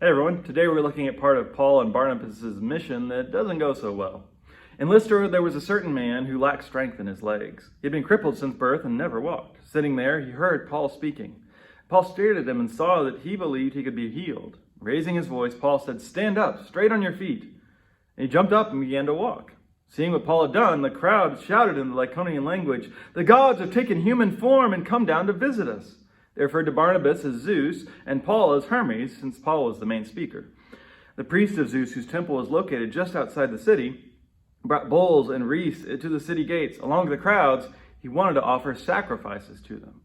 Hey everyone, today we're looking at part of Paul and Barnabas' mission that doesn't go so well. In Lystra, there was a certain man who lacked strength in his legs. He had been crippled since birth and never walked. Sitting there, he heard Paul speaking. Paul stared at him and saw that he believed he could be healed. Raising his voice, Paul said, "Stand up, straight on your feet." And he jumped up and began to walk. Seeing what Paul had done, the crowd shouted in the Lycaonian language, "The gods have taken human form and come down to visit us." They referred to Barnabas as Zeus and Paul as Hermes, since Paul was the main speaker. The priest of Zeus, whose temple was located just outside the city, brought bulls and wreaths to the city gates. Along with the crowds, he wanted to offer sacrifices to them.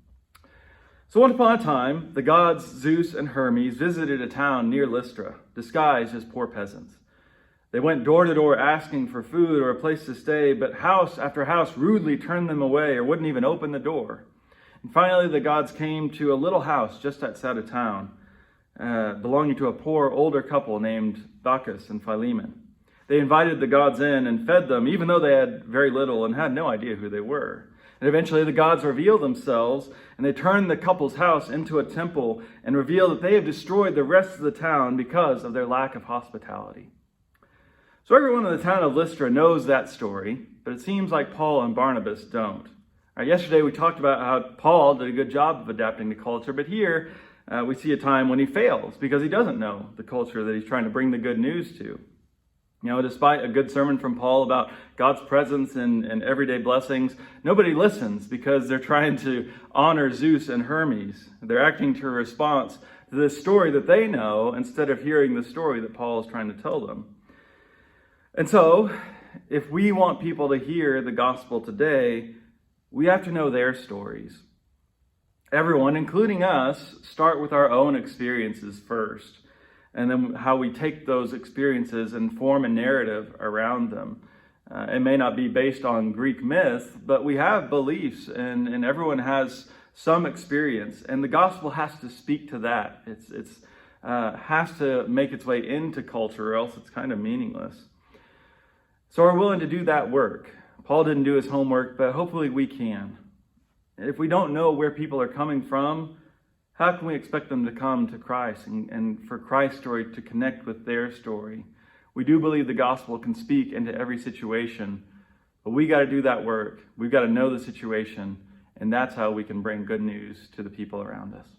So once upon a time, the gods Zeus and Hermes visited a town near Lystra, disguised as poor peasants. They went door to door asking for food or a place to stay, but house after house rudely turned them away or wouldn't even open the door. And finally, the gods came to a little house just outside of town, belonging to a poor older couple named Bacchus and Philemon. They invited the gods in and fed them, even though they had very little and had no idea who they were. And eventually the gods revealed themselves, and they turned the couple's house into a temple and revealed that they have destroyed the rest of the town because of their lack of hospitality. So everyone in the town of Lystra knows that story, but it seems like Paul and Barnabas don't. Yesterday we talked about how Paul did a good job of adapting to culture, but here we see a time when he fails because he doesn't know the culture that he's trying to bring the good news to. Despite a good sermon from Paul about God's presence and everyday blessings, nobody listens because they're trying to honor Zeus and Hermes. They're acting to a response to this story that they know instead of hearing the story that Paul is trying to tell them. And so, if we want people to hear the gospel today, we have to know their stories. Everyone, including us, start with our own experiences first, and then how we take those experiences and form a narrative around them. It may not be based on Greek myth, but we have beliefs, and everyone has some experience, and the gospel has to speak to that. It has to make its way into culture, or else it's kind of meaningless. So we're willing to do that work. Paul didn't do his homework, but hopefully we can. If we don't know where people are coming from, how can we expect them to come to Christ and for Christ's story to connect with their story? We do believe the gospel can speak into every situation, but we got to do that work. We've got to know the situation, and that's how we can bring good news to the people around us.